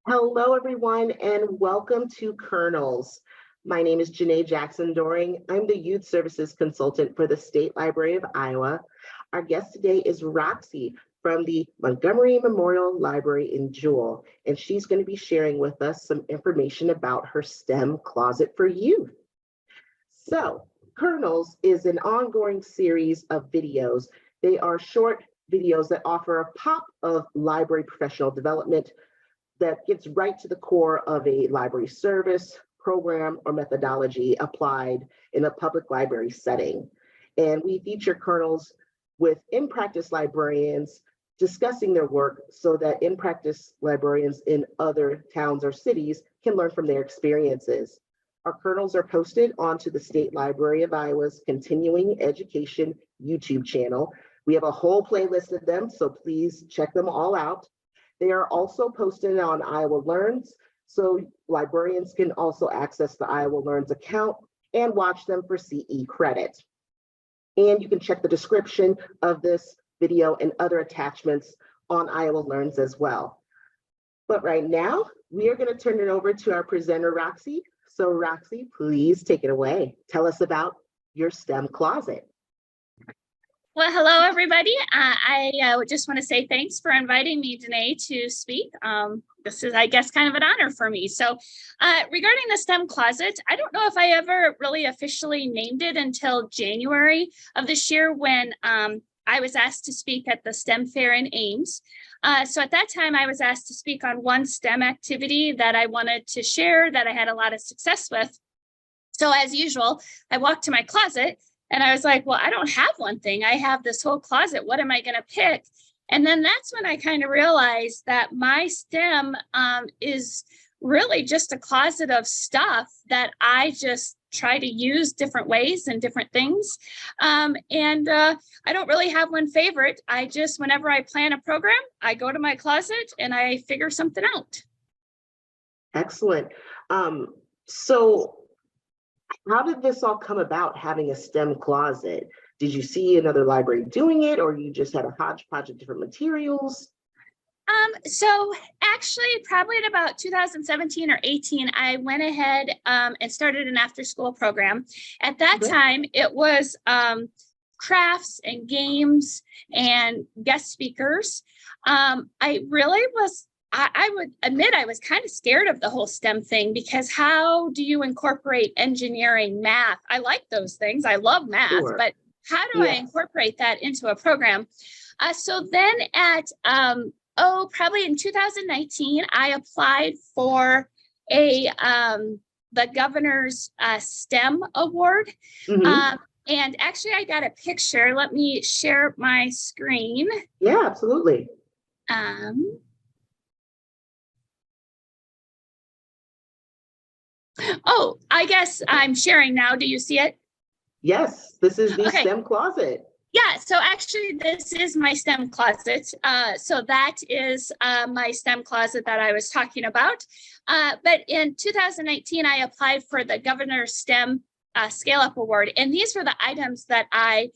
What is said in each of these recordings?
Hello, everyone, and welcome to Kernels. My name is Janeé Jackson-Doering. I'm the Youth Services Consultant for the State Library of Iowa. Our guest today is Roxie from the Montgomery Memorial Library in Jewell, and she's going to be sharing with us some information about her STEM closet for youth. So, Kernels is an ongoing series of videos. They are short videos that offer a pop of library professional development that gets right to the core of a library service, program, or methodology applied in a public library setting. And we feature kernels with in-practice librarians discussing their work so that in-practice librarians in other towns or cities can learn from their experiences. Our kernels are posted onto the State Library of Iowa's Continuing Education YouTube channel. We have a whole playlist of them, so please check them all out. They are also posted on Iowa Learns, so librarians can also access the Iowa Learns account and watch them for CE credit. And you can check the description of this video and other attachments on Iowa Learns as well. But right now, we are going to turn it over to our presenter, Roxie. So Roxie, please take it away. Tell us about your STEM closet. Well, hello, everybody. I just want to say thanks for inviting me, Janeé, to speak. This is, I guess, kind of an honor for me. So regarding the STEM closet, I don't know if I ever really officially named it until January of this year when I was asked to speak at the STEM fair in Ames. So at that time, I was asked to speak on one STEM activity that I wanted to share that I had a lot of success with. So as usual, I walked to my closet and I was like, well, I don't have one thing. I have this whole closet. What am I going to pick? And then that's when I kind of realized that my STEM is really just a closet of stuff that I just try to use different ways and different things. I don't really have one favorite. I just, whenever I plan a program, I go to my closet and I figure something out. Excellent. So how did this all come about, having a STEM closet? Did you see another library doing it, or you just had a hodgepodge of different materials? So actually, probably at about 2017 or 18, I went ahead and started an after-school program. At that time, it was crafts and games and guest speakers. I really was I would admit I was kind of scared of the whole STEM thing, because how do you incorporate engineering, math? I like those things. I love math, but how do I incorporate that into a program? So then at, probably in 2019, I applied for the governor's STEM award. And actually I got a picture. Let me share my screen. Yeah, absolutely. Oh, I guess I'm sharing now. Do you see it? Yes, this is the STEM closet. Yeah, so actually this is my STEM closet. So that is my STEM closet that I was talking about. But in 2019, I applied for the Governor's STEM Scale Up Award. And these were the items that I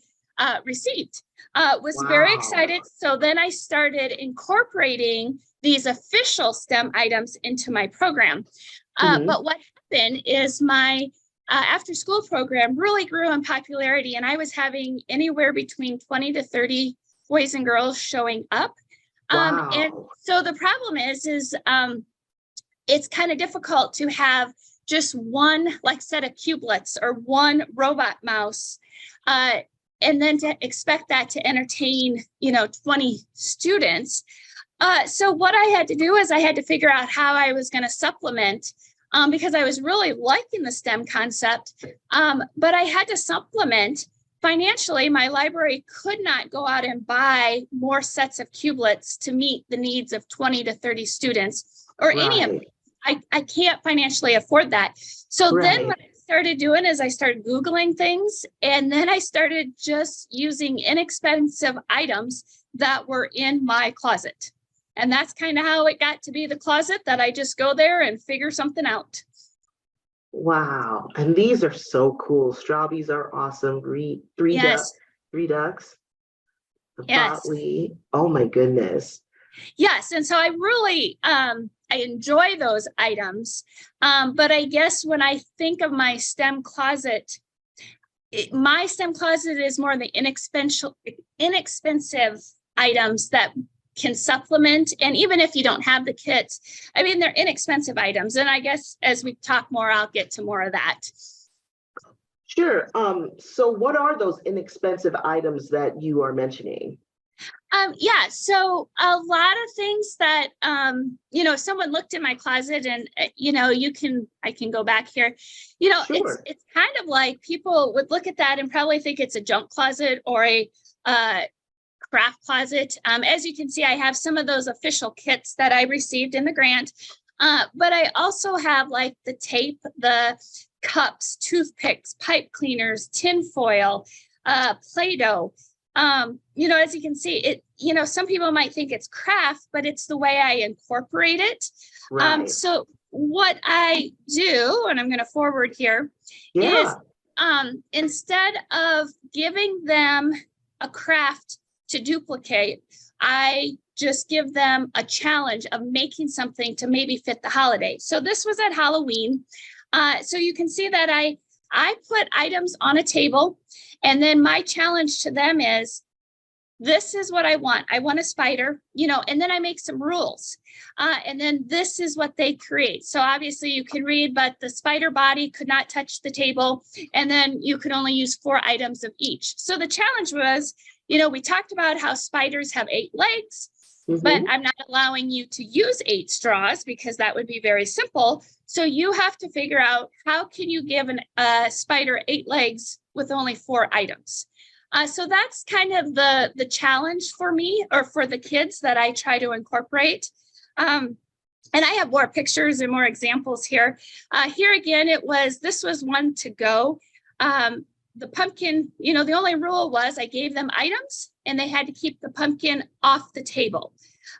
received. Was very excited. So then I started incorporating these official STEM items into my program. But what happened is my after school program really grew in popularity, and I was having anywhere between 20 to 30 boys and girls showing up. And so the problem is it's kind of difficult to have just one set of cubelets or one robot mouse, and then to expect that to entertain, 20 students. So what I had to do is I had to figure out how I was going to supplement, because I was really liking the STEM concept, but I had to supplement financially. My library could not go out and buy more sets of cubelets to meet the needs of 20 to 30 students or any of them. I can't financially afford that. So then what I started doing is I started Googling things, and then I started just using inexpensive items that were in my closet. And that's kind of how it got to be the closet that I just go there and figure something out. Wow. And these are so cool. Strawbees are awesome. Three ducks. The Botley. Oh my goodness. Yes, and so I really I enjoy those items, but I guess when I think of my STEM closet, my STEM closet is more the inexpensive items that can supplement. And even if you don't have the kits, I mean, they're inexpensive items. And I guess as we talk more, I'll get to more of that. Sure. So what are those inexpensive items that you are mentioning? Yeah, so a lot of things that, someone looked in my closet and, I can go back here, Sure. it's kind of like people would look at that and probably think it's a junk closet or a craft closet. As you can see, I have some of those official kits that I received in the grant, but I also have like the tape, the cups, toothpicks, pipe cleaners, tin foil, Play-Doh. As you can see, some people might think it's craft, but it's the way I incorporate it. Right. So what I do, and I'm going to forward here, is instead of giving them a craft to duplicate, I just give them a challenge of making something to maybe fit the holiday. So this was at Halloween. So you can see that I put items on a table, and then my challenge to them is, this is what I want. I want a spider, and then I make some rules. And then this is what they create. So obviously you can read, but the spider body could not touch the table. And then you could only use 4 items of each. So the challenge was, we talked about how spiders have 8 legs, but I'm not allowing you to use 8 straws because that would be very simple. So you have to figure out, how can you give a spider 8 legs with only 4 items? So that's kind of the challenge for me, or for the kids, that I try to incorporate. And I have more pictures and more examples here. Here again, this was one to go. The pumpkin, the only rule was I gave them items and they had to keep the pumpkin off the table.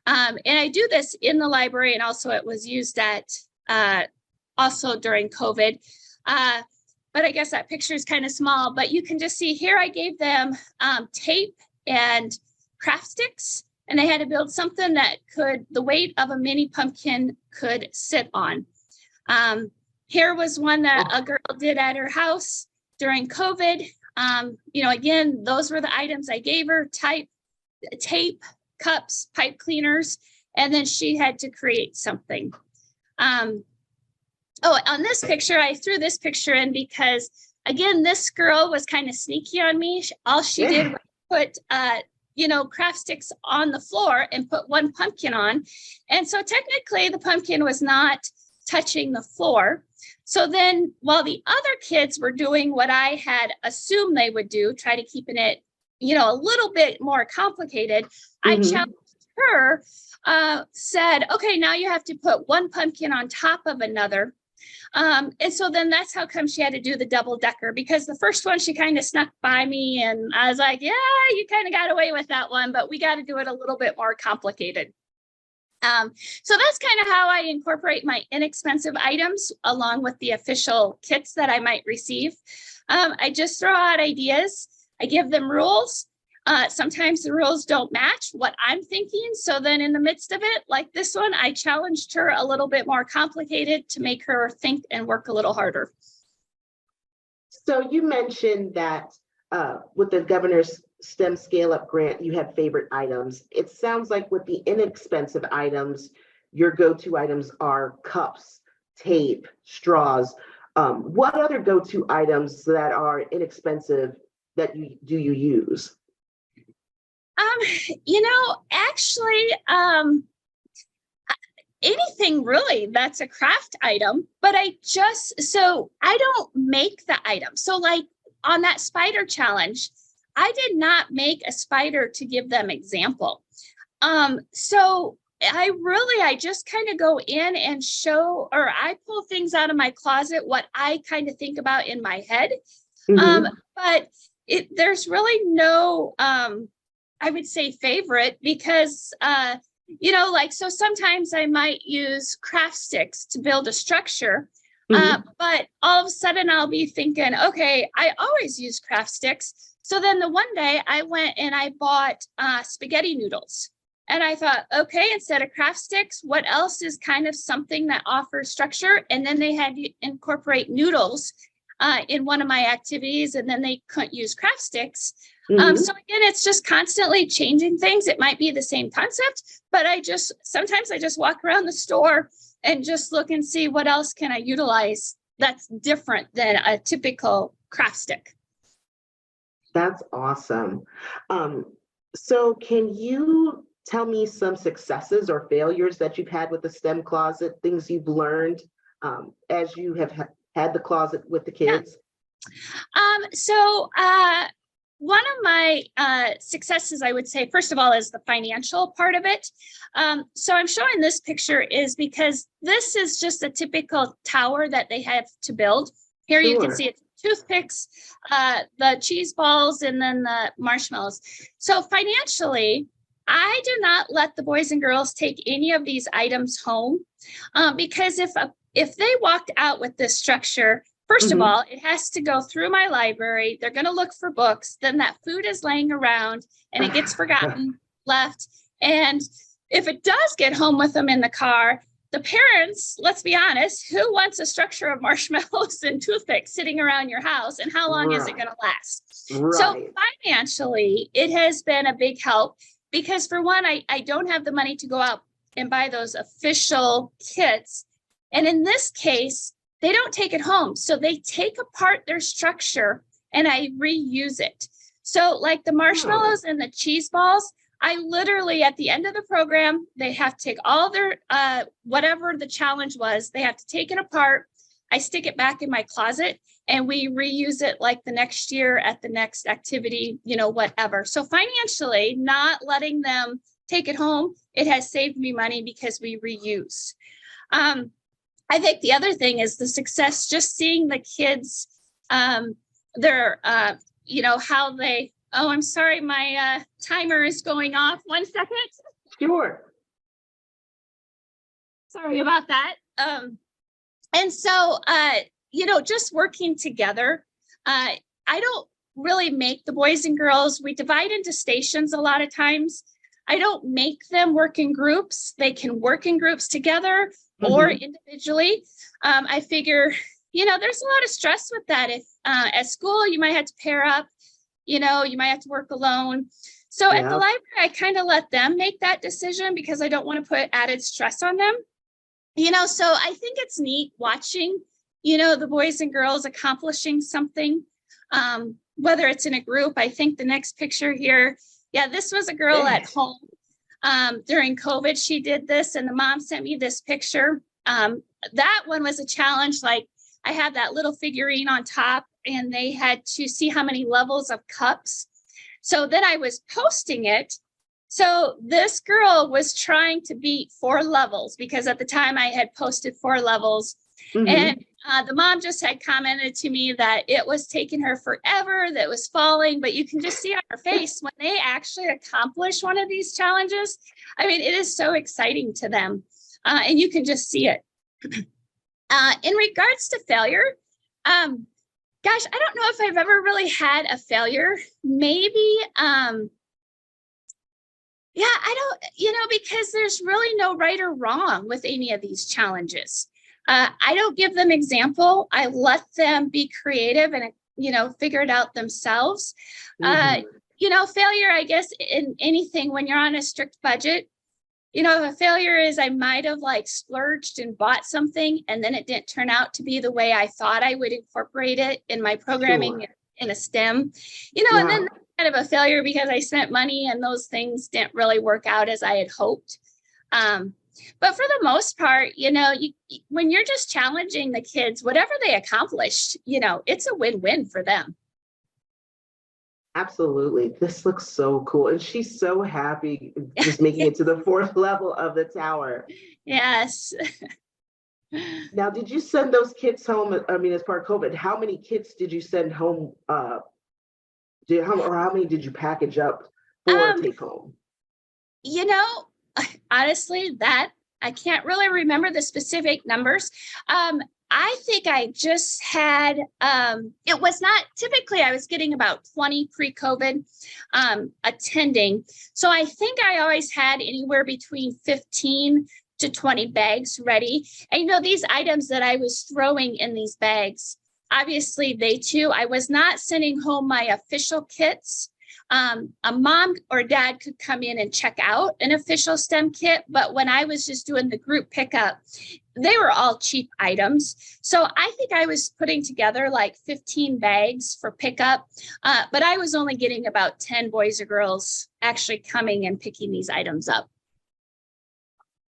And I do this in the library, and also it was used at also during COVID. But I guess that picture is kind of small, but you can just see here, I gave them tape and craft sticks, and they had to build something that the weight of a mini pumpkin could sit on. Here was one that a girl did at her house during COVID. Again, those were the items I gave her: tape, cups, pipe cleaners, and then she had to create something. On this picture, I threw this picture in because, again, this girl was kind of sneaky on me. All she did was put, craft sticks on the floor and put 1 pumpkin on. And so technically the pumpkin was not touching the floor. So then while the other kids were doing what I had assumed they would do, try to keeping it, a little bit more complicated, I challenged her, said, okay, now you have to put 1 pumpkin on top of another. And so then that's how come she had to do the double decker, because the first one, she kind of snuck by me and I was like, yeah, you kind of got away with that one, but we got to do it a little bit more complicated. So that's kind of how I incorporate my inexpensive items along with the official kits that I might receive. I just throw out ideas. I give them rules. Sometimes the rules don't match what I'm thinking. So then in the midst of it, like this one, I challenged her a little bit more complicated to make her think and work a little harder. So you mentioned that with the governor's STEM scale-up grant, you had favorite items. It sounds like with the inexpensive items, your go-to items are cups, tape, straws. What other go-to items that are inexpensive that you use? Actually, anything really that's a craft item, but I don't make the item. So like on that spider challenge, I did not make a spider to give them example. So I just kind of go in and show, or I pull things out of my closet, what I kind of think about in my head. But there's really no, I would say favorite, because, so sometimes I might use craft sticks to build a structure, but all of a sudden I'll be thinking, okay, I always use craft sticks. So then the one day I went and I bought spaghetti noodles, And I thought, okay, instead of craft sticks, what else is kind of something that offers structure? And then they had to incorporate noodles in one of my activities, and then they couldn't use craft sticks. Mhm. So again, it's just constantly changing things. It might be the same concept, but sometimes I just walk around the store and just look and see what else can I utilize that's different than a typical craft stick. That's awesome. So can you tell me some successes or failures that you've had with the STEM closet, things you've learned as you have had the closet with the kids? One of my successes, I would say, first of all, is the financial part of it. So I'm showing this picture is because this is just a typical tower that they have to build. Here you can see it's toothpicks, the cheese balls, and then the marshmallows. So financially, I do not let the boys and girls take any of these items home because if they walked out with this structure, first of all, it has to go through my library. They're going to look for books. Then that food is laying around and it gets forgotten, left. And if it does get home with them in the car, the parents, let's be honest, who wants a structure of marshmallows and toothpicks sitting around your house, and how long is it going to last? So financially, it has been a big help because for one, I don't have the money to go out and buy those official kits. And in this case, they don't take it home. So they take apart their structure and I reuse it. So like the marshmallows and the cheese balls, I literally, at the end of the program, they have to take all their, whatever the challenge was, they have to take it apart. I stick it back in my closet and we reuse it like the next year at the next activity, whatever. So financially, not letting them take it home, it has saved me money because we reuse. I think the other thing is the success, just seeing the kids, how they, oh, I'm sorry, my timer is going off. 1 second. Sure. Sorry about that. And so, just working together, I don't really make the boys and girls, we divide into stations a lot of times. I don't make them work in groups. They can work in groups together or individually. I figure, there's a lot of stress with that. If at school, you might have to pair up, you might have to work alone. So at the library, I kind of let them make that decision because I don't want to put added stress on them. So I think it's neat watching, the boys and girls accomplishing something, whether it's in a group. I think the next picture here, this was a girl at home. During COVID, she did this and the mom sent me this picture. That one was a challenge. Like I had that little figurine on top and they had to see how many levels of cups. So then I was posting it. So this girl was trying to beat 4 levels because at the time I had posted 4 levels. And the mom just had commented to me that it was taking her forever, that it was falling, but you can just see on her face when they actually accomplish one of these challenges. I mean, it is so exciting to them and you can just see it. In regards to failure, gosh, I don't know if I've ever really had a failure. Maybe, I don't, because there's really no right or wrong with any of these challenges. I don't give them example. I let them be creative and, figure it out themselves. Failure, I guess, in anything when you're on a strict budget, a failure is I might have splurged and bought something and then it didn't turn out to be the way I thought I would incorporate it in my programming in a STEM, and then kind of a failure because I spent money and those things didn't really work out as I had hoped. But for the most part, when you're just challenging the kids, whatever they accomplished, it's a win-win for them. Absolutely. This looks so cool. And she's so happy just making it to the 4th level of the tower. Yes. Now, did you send those kids home? I mean, as part of COVID, how many kids did you send home? How many did you package up for take home? Honestly, that I can't really remember the specific numbers. I think I just had, it was not, typically I was getting about 20 pre-COVID attending. So I think I always had anywhere between 15 to 20 bags ready. And these items that I was throwing in these bags, obviously I was not sending home my official kits. A mom or dad could come in and check out an official STEM kit, but when I was just doing the group pickup, they were all cheap items. So I think I was putting together like 15 bags for pickup, but I was only getting about 10 boys or girls actually coming and picking these items up.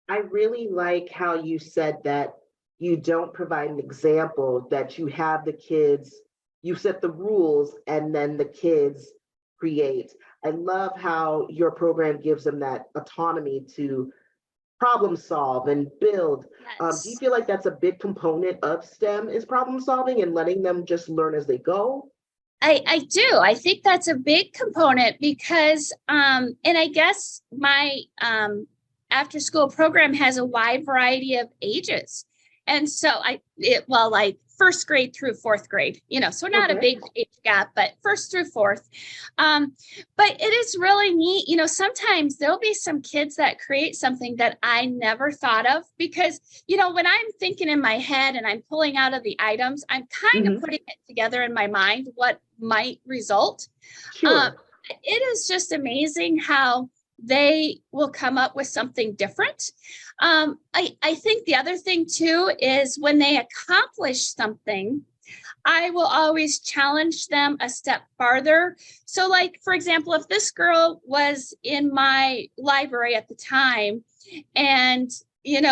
I really like how you said that you don't provide an example, that you have the kids, you set the rules, and then the kids create. I love how your program gives them that autonomy to problem solve and build. Yes. Do you feel like that's a big component of STEM, is problem solving and letting them just learn as they go? I do. I think that's a big component because, and I guess my after school program has a wide variety of ages. And so like first grade through fourth grade, so not a big age gap, but first through fourth. But it is really neat. Sometimes there'll be some kids that create something that I never thought of because, when I'm thinking in my head and I'm pulling out of the items, I'm kind of putting it together in my mind, what might result. Sure. It is just amazing how they will come up with something different. I think the other thing too is when they accomplish something, I will always challenge them a step farther. So like, for example, if this girl was in my library at the time and,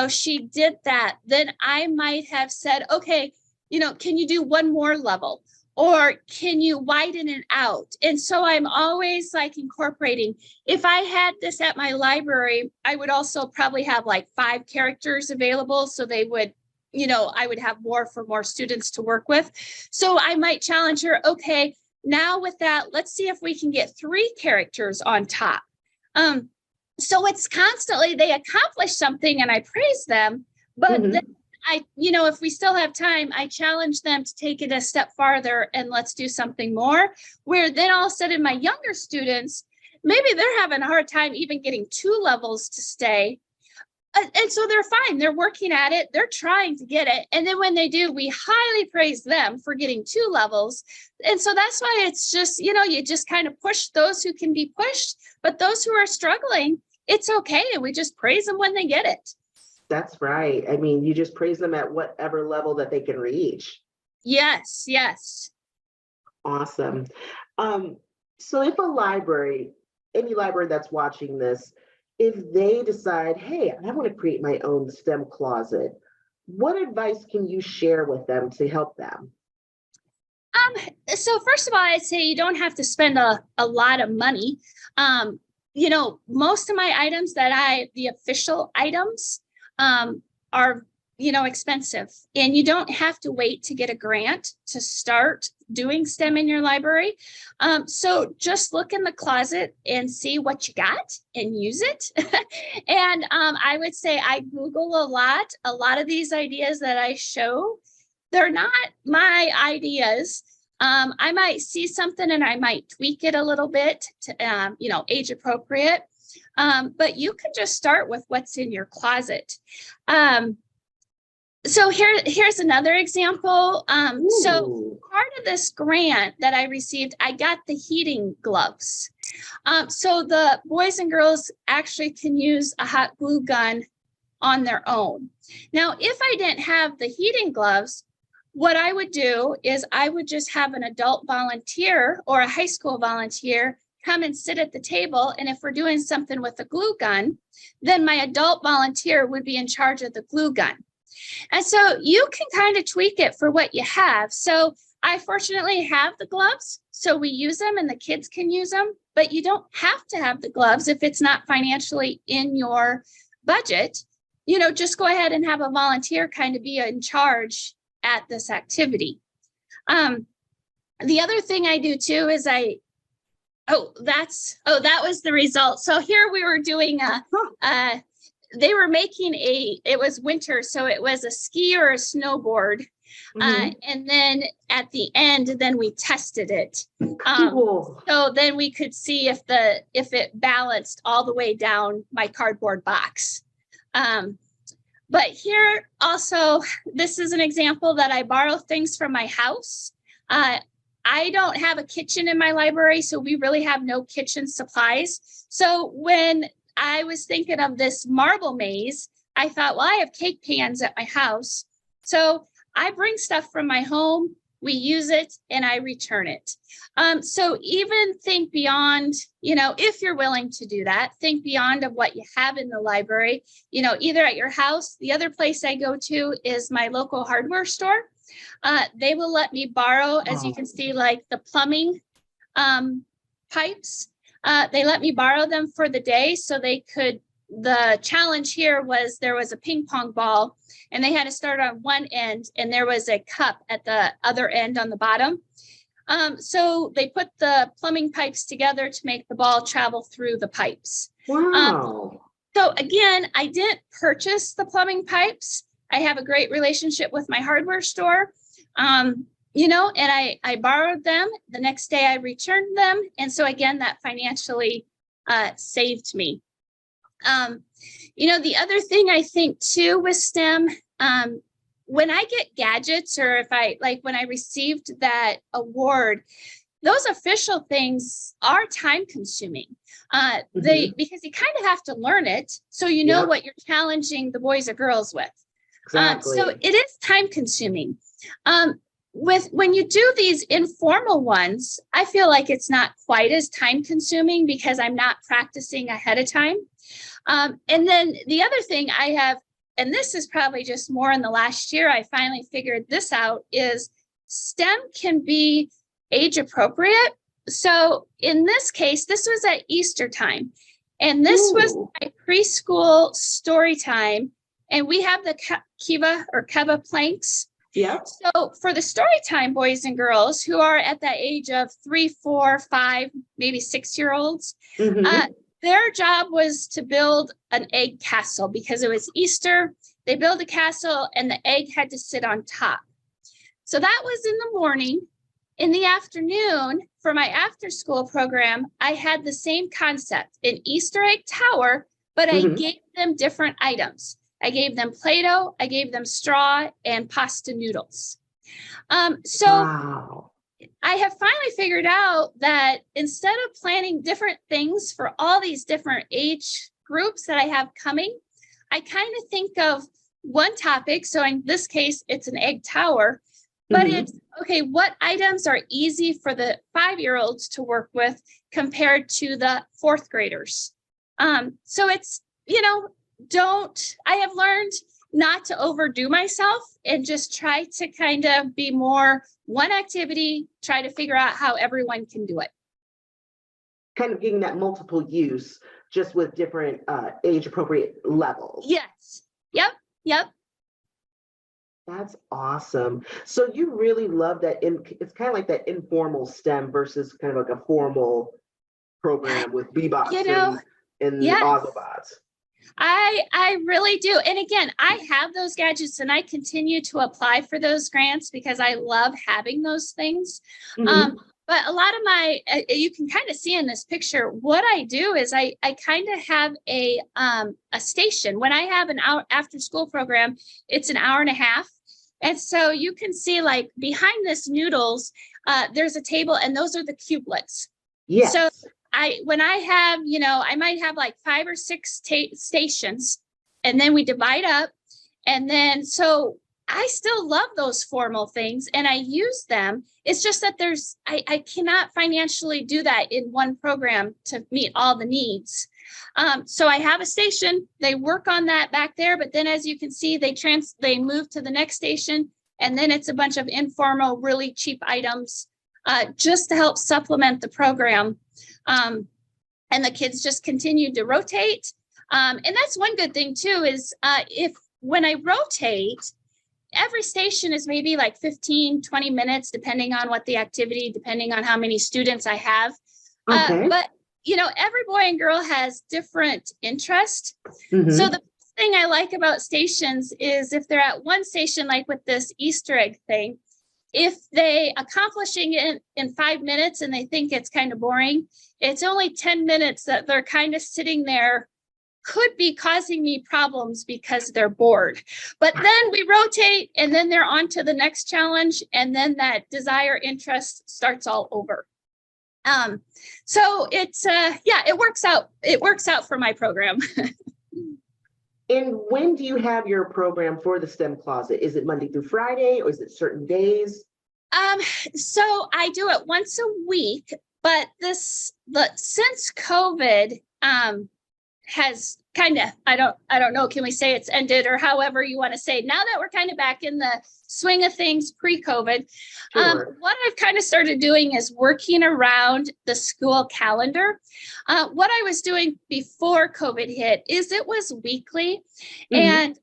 she did that, then I might have said, okay, can you do one more level? Or can you widen it out? And so I'm always like incorporating. If I had this at my library, I would also probably have like 5 characters available. So they would, I would have more for more students to work with. So I might challenge her, okay, now with that, let's see if we can get 3 characters on top. So it's constantly, they accomplish something and I praise them, but then if we still have time, I challenge them to take it a step farther and let's do something more, where then all of a sudden my younger students, maybe they're having a hard time even getting 2 levels to stay. And so they're fine. They're working at it. They're trying to get it. And then when they do, we highly praise them for getting 2 levels. And so that's why it's just, you just kind of push those who can be pushed, but those who are struggling, it's okay. And we just praise them when they get it. That's right. I mean, you just praise them at whatever level that they can reach. Yes, yes. Awesome. So if a library, any library that's watching this, if they decide, hey, I want to create my own STEM closet, what advice can you share with them to help them? So first of all, I'd say you don't have to spend a lot of money. Most of my items the official items, are, expensive, and you don't have to wait to get a grant to start doing STEM in your library. So just look in the closet and see what you got and use it. And I would say I Google a lot of these ideas that I show, they're not my ideas. I might see something and I might tweak it a little bit to, age appropriate. But you can just start with what's in your closet. So here's another example. So part of this grant that I received, I got the heating gloves. So the boys and girls actually can use a hot glue gun on their own. Now, if I didn't have the heating gloves, what I would do is I would just have an adult volunteer or a high school volunteer come and sit at the table. And if we're doing something with a glue gun, then my adult volunteer would be in charge of the glue gun. And so you can kind of tweak it for what you have. So I fortunately have the gloves, so we use them and the kids can use them, but you don't have to have the gloves if it's not financially in your budget. Just go ahead and have a volunteer kind of be in charge at this activity. The other thing I do too is that was the result. So here we were doing they were making it was winter, so it was a ski or a snowboard. And then at the end, then we tested it. Cool. So then we could see if it balanced all the way down my cardboard box. But here also, this is an example that I borrow things from my house. I don't have a kitchen in my library, so we really have no kitchen supplies. So when I was thinking of this marble maze, I thought, well, I have cake pans at my house. So I bring stuff from my home, we use it, and I return it. So even think beyond, if you're willing to do that, think beyond of what you have in the library, either at your house. The other place I go to is my local hardware store. They will let me borrow, as you can see, like the plumbing pipes. They let me borrow them for the day so they could. The challenge here was there was a ping pong ball and they had to start on one end and there was a cup at the other end on the bottom. So they put the plumbing pipes together to make the ball travel through the pipes. Wow. So again, I didn't purchase the plumbing pipes. I have a great relationship with my hardware store, and I borrowed them. The next day I returned them. And so again, that financially saved me. The other thing I think too with STEM, when I get gadgets or when I received that award, those official things are time consuming. Because you kind of have to learn it. So you know what you're challenging the boys or girls with. Exactly. So it is time consuming. When you do these informal ones, I feel like it's not quite as time consuming because I'm not practicing ahead of time. And then the other thing I have, and this is probably just more in the last year, I finally figured this out, is STEM can be age appropriate. So in this case, this was at Easter time, and this was my preschool story time. And we have the Kiva planks. Yeah. So for the story time boys and girls who are at that age of 3, 4, 5, maybe 6-year-olds, their job was to build an egg castle because it was Easter. They built a castle and the egg had to sit on top. So that was in the morning. In the afternoon, for my after school program, I had the same concept, an Easter egg tower, but I gave them different items. I gave them Play-Doh, I gave them straw and pasta noodles. Wow. I have finally figured out that instead of planning different things for all these different age groups that I have coming, I kind of think of one topic. So in this case, it's an egg tower, but it's, okay, what items are easy for the 5-year-olds to work with compared to the 4th graders? So it's, I have learned not to overdo myself and just try to kind of be more one activity, try to figure out how everyone can do it. Kind of getting that multiple use, just with different age appropriate levels. Yes. Yep. That's awesome. So you really love that. It's kind of like that informal STEM versus kind of like a formal program with Bebots and Autobots. I really do. And again, I have those gadgets and I continue to apply for those grants because I love having those things. But a lot of you can kind of see in this picture, what I do is I kind of have a station. When I have an hour after school program, it's an hour and a half. And so you can see like behind this noodles, there's a table and those are the cubelets. Yes. So when I have, I might have like 5 or 6 stations and then we divide up. And then, so I still love those formal things and I use them. It's just that I cannot financially do that in one program to meet all the needs. So I have a station, they work on that back there, but then as you can see, they move to the next station and then it's a bunch of informal, really cheap items just to help supplement the program. And the kids just continue to rotate. And that's one good thing too, is when I rotate, every station is maybe like 15, 20 minutes, depending on what the activity, depending on how many students I have. But every boy and girl has different interests. So the thing I like about stations is if they're at one station, like with this Easter egg thing, if they accomplishing it in 5 minutes and they think it's kind of boring, it's only 10 minutes that they're kind of sitting there, could be causing me problems because they're bored. But then we rotate and then they're on to the next challenge, and then that desire interest starts all over. So it's yeah, it works out. It works out for my program. And when do you have your program for the STEM Closet? Is it Monday through Friday, or is it certain days? So I do it once a week, but since COVID has kind of, I don't know, can we say it's ended, or however you want to say, now that we're kind of back in the swing of things pre-COVID, Sure. what I've kind of started doing is working around the school calendar. What I was doing before COVID hit is it was weekly. And,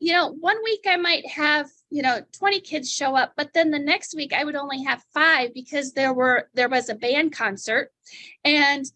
you know, 1 week I might have, you know, 20 kids show up, but then the next week I would only have 5 because there was a band concert, and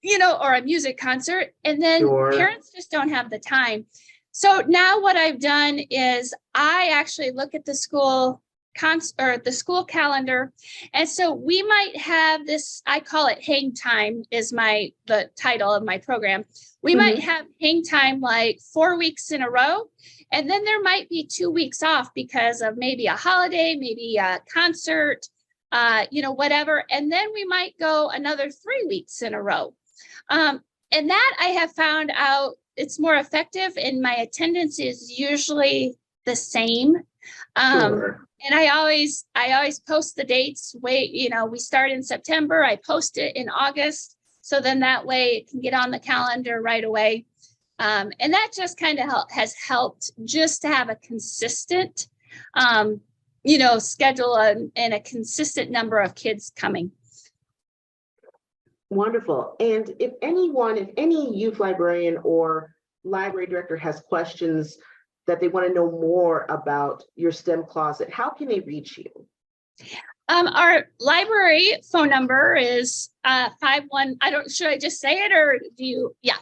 you know, or a music concert, and then Sure. parents just don't have the time. So now what I've done is I actually look at the school the school calendar, and so we might have this, I call it hang time is the title of my program. We might have hang time like 4 weeks in a row, and then there might be 2 weeks off because of maybe a holiday, maybe a concert, you know, whatever, and then we might go another 3 weeks in a row. And that I have found out it's more effective, and my attendance is usually the same. Sure. And I always post the dates. You know, we start in September, I post it in August. So then that way it can get on the calendar right away. And that just kind of has helped just to have a consistent, you know, schedule and a consistent number of kids coming. Wonderful. And if any youth librarian or library director has questions that they want to know more about your STEM Closet, how can they reach you? Our library phone number is 51. Should I just say it, or do you? Yeah.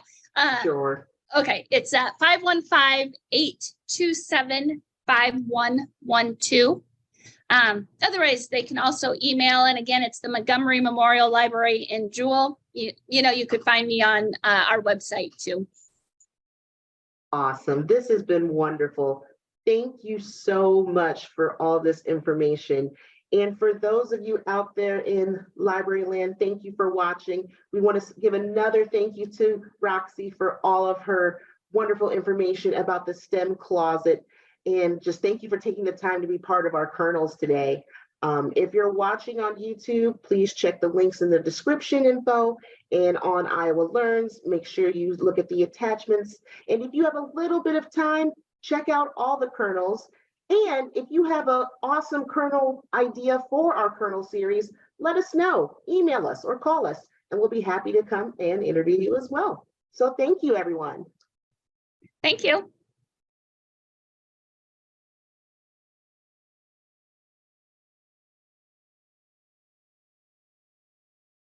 Sure. Okay. It's 515-827-5112. Otherwise, they can also email, and again, it's the Montgomery Memorial Library in Jewell. You know, you could find me on our website too. Awesome. This has been wonderful. Thank you so much for all this information. And for those of you out there in library land, thank you for watching. We want to give another thank you to Roxie for all of her wonderful information about the STEM Closet. And just thank you for taking the time to be part of our Kernels today. If you're watching on YouTube, please check the links in the description info, and on Iowa Learns, make sure you look at the attachments. And if you have a little bit of time, check out all the Kernels. And if you have an awesome kernel idea for our Kernel series, let us know, email us or call us, and we'll be happy to come and interview you as well. So thank you, everyone. Thank you.